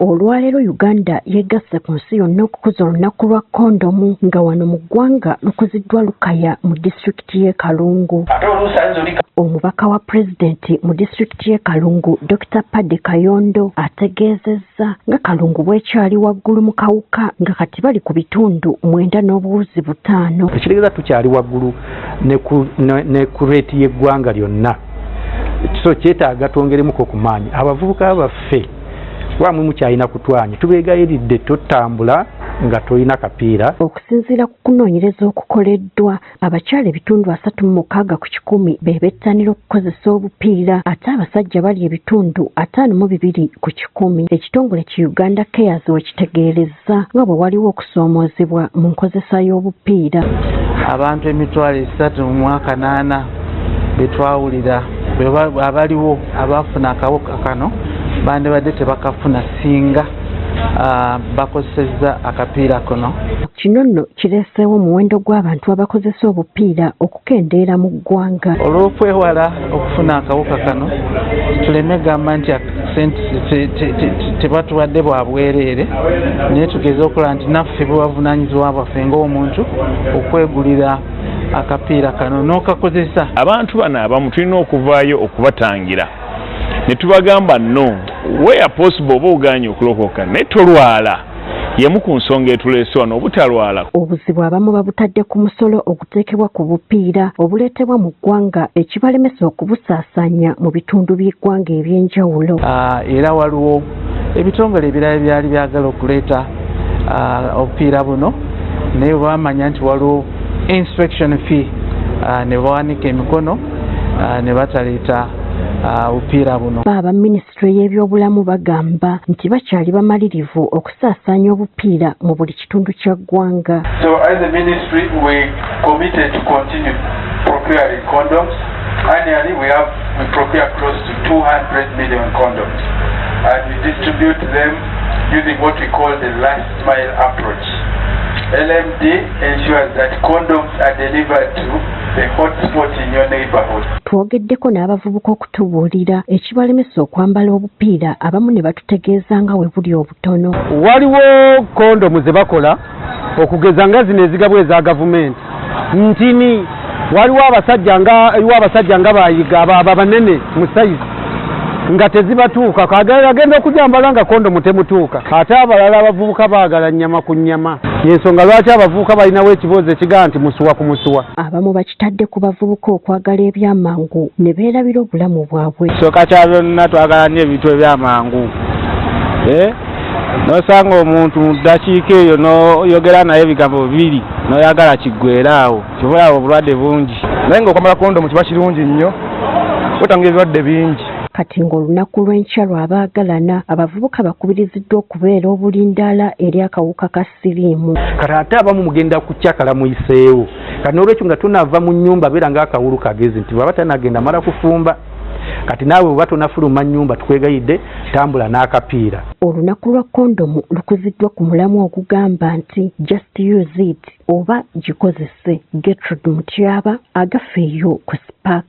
Olwaleero Uganda yegasse ku nsi yonna okukuza olunaku lwa kondomu nga wano mu ggwanga lukuziddwa Lukaya mu disitulikiti y'e Kalungu. Omubaka wa pulezidenti mu disitulikiti y'e Kalungu Dr. Padde Kayondo ategeezezza nga Kalungu bw'ekyali waggulu mu kawuka nga kati bali ku bitundu 9.5. Ekitegeeza tukyali waggulu ne ku reeti y'eggwanga lyonna. So kyetaaga twongeremuko ku maanyi abavubuka baffe wamwe mukyalina kutwanya tubeegayiridde totambula nga tolina kapiira. Okusinziira ku kunoonyereza okukoleddwa abakyala ebitundu 36 ku 100 be bettanira okukozesa obupiira ate abasajja bali ebitundu 52 ku 100. Ekitongole ki Uganda Cares wekitegeerezza nga bwe waliwo okusoomoozebwa mu nkozesa y'obupiira. Abantu 3,800 betwawulira abaliwo abafuna akawuka kano bandibadde tebakafuna singa bakozesezza akapiira kono. Kino nno kireeseewo omuwendo gw'abantu abakozesa obupiira okukendeera mu ggwanga. Olw'okwewala okufuna akawuka kano tuleme gamba nti tebatuwadde bwa bwereere naye tugeze okulaba nti naffe bubavunaanyizibwa bwaffe ng'omuntu okwegulira akapiira kano n'okakozesa. Abantu bano abamu tulina okuvaayo okubatangira ne tubagamba no where possible oba ogaanye okulokoka naye tolwala yemu ku nsonga etuleese wano obutalwala. Obuzibu abamu babutadde ku musolo oguteekebwa ku bupiira obuleetebwa mu ggwanga ekibalemesa okubusaasaanya mu bitundu by'eggwanga eby'enjawulo. Era waliwo ebitongole ebirala byali byagala okuleeta obupiira buno naye bamanya nti waliwo inspection fee ne bawanika emikono ne bataleeta obupiira buno. Aba minisitule y'ebyobulamu bagamba nti bakyali bamalirivu okusaasaanya obupiira mu buli kitundu kya ggwanga. So as a ministry we committed to continue procuring condoms. Annually we procure close to 200 million condoms and we distribute them using what we call the last mile approach. LMD ensures that condoms are delivered to the hotspot in your neighborhood. Twogeddeko n'abavubuka okutubuulira ekibalemesa okwambala obupiira abamu ne batutegeeza nga we buli obutono. Waliwo kondomu ze bakola okugeza nga zino ezigabwa eza gavumenti ntini waliwo abasajja nga bayiga abanene mu sayizi nga tezibatuuka agenda okujambala nga kondomu temutuuka ate abalala abavubuka baagala nnyama ku nnyama. Yensonga lwaki abavubuka balinawo ekibuuzo ekigaa nti musuwa ku musuwa. Abamu bakitadde ku bavubuka okwagala ebyamangu ne beerabira obulamu bwabwe. Kisooka kya byonna twagala nnyo ebintu ebyamangu. Nosanga omuntu mu ddakiika eyo n'oyogera naye ebigambo bibiri n'oyagala kiggweeraawo kibulaawo obulwadde bungi. Naye ng'okwambala kondomu kiba kirungi nnyo wetangira ebirwadde bingi. Kati ng'olunaku lw'enkya lw'abaagalana abavubuka bakubiriziddwa okubeera obulindaala eri akawuka ka siriimu. Kati ate abamu mugenda kucyakala muyiseewo kati n'olwekyo nga tunaava mu nnyumba beera ng'akawulu kagezi nti bwaba tanagenda mala kufumba kati naawe bweba tonafuluma nnyumba tukwegayidde tambula n'akapiira. Olunaku lwa kondomu lukuziddwa ku mulamu ogugamba nti just use it oba gikozese. Gertrude Mutyaba agafeeyo ku Spark.